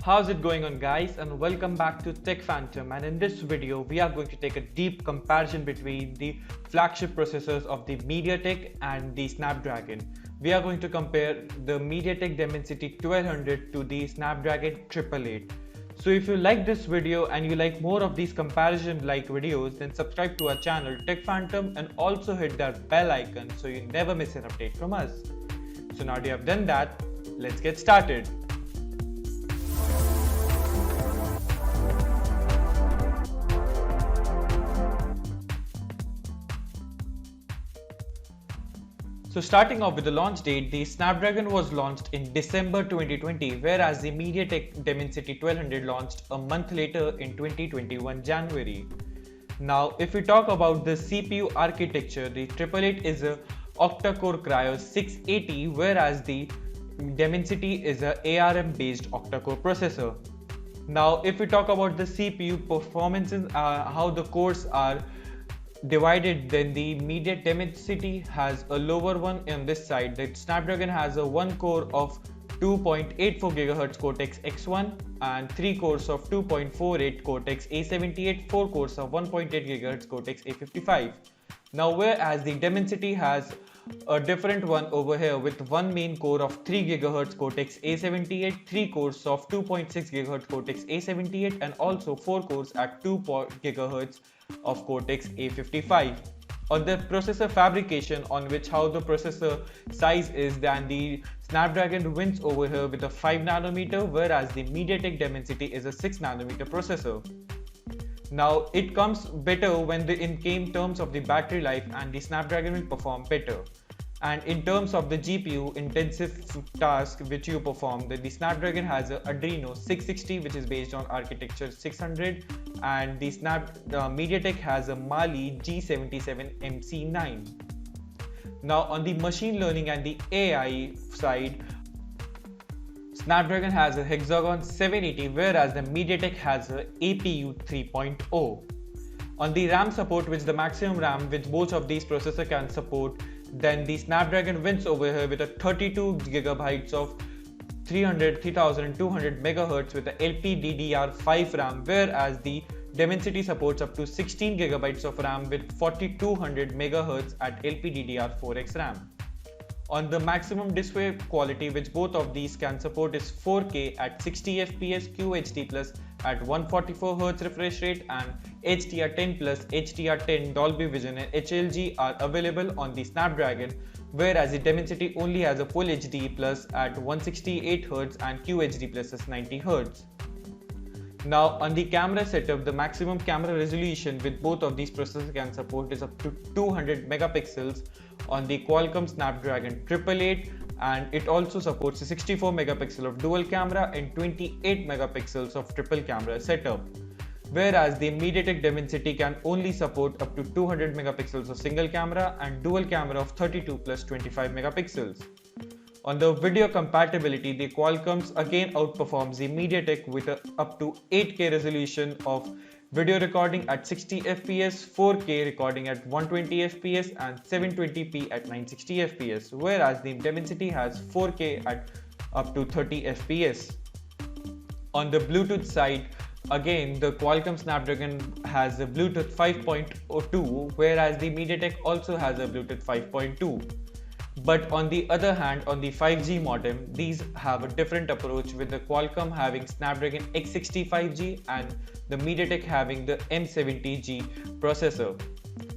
How's it going on, guys, and welcome back to Tech Phantom. And in this video we are going to take a deep comparison between the flagship processors of the MediaTek and the Snapdragon. We are going to compare the MediaTek Dimensity 1200 to the Snapdragon 888. So if you like this video and you like more of these comparison like videos, then subscribe to our channel Tech Phantom and also hit that bell icon so you never miss an update from us. So now that you have done that, let's get started. So starting off with the launch date, the Snapdragon was launched in December 2020, whereas the MediaTek Dimensity 1200 launched a month later in 2021 January. Now, if we talk about the CPU architecture, the 888 is a octa-core Cryo 680, whereas the Dimensity is a ARM based octa-core processor. Now, if we talk about the CPU performances, how the cores are divided, then the MediaTek Dimensity has a lower one on this side. The Snapdragon has a one core of 2.84 GHz Cortex-X1 and 3 cores of 2.48 Cortex-A78, 4 cores of 1.8 GHz Cortex-A55. Now, whereas the Dimensity has a different one over here with one main core of 3 GHz Cortex-A78, 3 cores of 2.6 GHz Cortex-A78 and also 4 cores at 2 GHz of Cortex-A55. On the processor fabrication, on which how the processor size is, then the Snapdragon wins over here with a 5nm, whereas the MediaTek Dimensity is a 6nm processor. Now it comes better when in terms of the battery life, and the Snapdragon will perform better. And in terms of the GPU intensive task which you perform, the Snapdragon has a Adreno 660 which is based on architecture 600, and the MediaTek has a Mali G77 MC9. Now on the machine learning and the AI side, Snapdragon has a Hexagon 780, whereas the MediaTek has a APU 3.0. On the RAM support, which the maximum RAM which both of these processors can support, then the Snapdragon wins over here with a 32 GB of 3200 MHz with a LPDDR5 RAM, whereas the Dimensity supports up to 16 GB of RAM with 4200 MHz at LPDDR4X RAM. On the maximum display quality, which both of these can support, is 4K at 60 FPS QHD Plus at 144Hz refresh rate, and HDR10 Plus, HDR10 Dolby Vision and HLG are available on the Snapdragon, whereas the Dimensity only has a Full HD Plus at 168Hz and QHD Plus is 90Hz. Now on the camera setup, the maximum camera resolution with both of these processors can support is up to 200 megapixels on the Qualcomm Snapdragon 888, and it also supports a 64 megapixel of dual camera and 28 megapixels of triple camera setup, whereas the MediaTek Dimensity can only support up to 200 megapixels of single camera and dual camera of 32 plus 25 megapixels. On the video compatibility, the Qualcomm's again outperforms the MediaTek with up to 8K resolution of video recording at 60 FPS, 4K recording at 120 FPS and 720p at 960 FPS, whereas the Dimensity has 4K at up to 30 FPS. On the Bluetooth side, again the Qualcomm Snapdragon has a Bluetooth 5.02, whereas the MediaTek also has a Bluetooth 5.2. But on the other hand, on the 5G modem, these have a different approach, with the Qualcomm having Snapdragon X60 5G and the MediaTek having the M70G processor.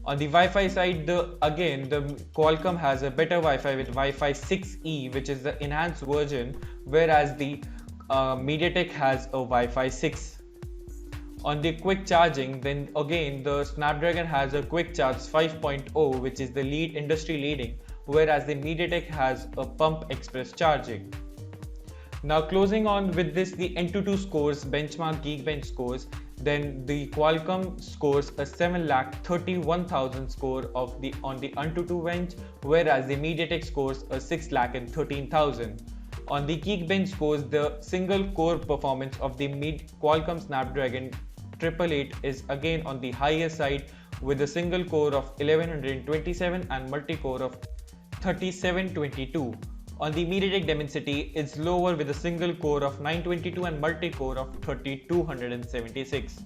On the Wi-Fi side, again the Qualcomm has a better Wi-Fi with Wi-Fi 6E, which is the enhanced version, whereas the MediaTek has a Wi-Fi 6. On the quick charging, then again the Snapdragon has a quick charge 5.0, which is the industry leading, whereas the MediaTek has a pump express charging. Now closing on with this, the Antutu scores, benchmark Geekbench scores, then the Qualcomm scores a 7,31,000 score on the Antutu bench, whereas the MediaTek scores a 6,13,000. On the Geekbench scores, the single core performance of the Qualcomm Snapdragon 888 is again on the higher side, with a single core of 1127 and multi-core of 3722, on the MediaTek Dimensity is lower with a single core of 922 and multi-core of 3276.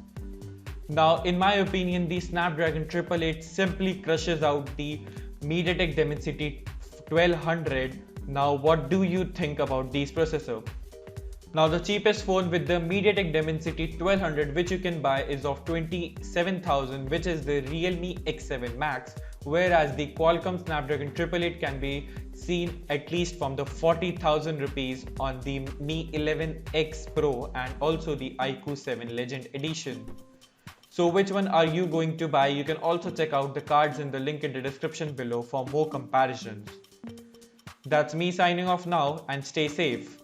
Now, in my opinion, the Snapdragon 888 simply crushes out the MediaTek Dimensity 1200. Now, what do you think about this processor? Now, the cheapest phone with the MediaTek Dimensity 1200 which you can buy is of 27,000, which is the Realme X7 Max, whereas the Qualcomm Snapdragon 888 can be seen at least from the 40,000 rupees on the Mi 11X Pro and also the iQOO 7 Legend Edition. So which one are you going to buy? You can also check out the cards in the link in the description below for more comparisons. That's me signing off now, and stay safe.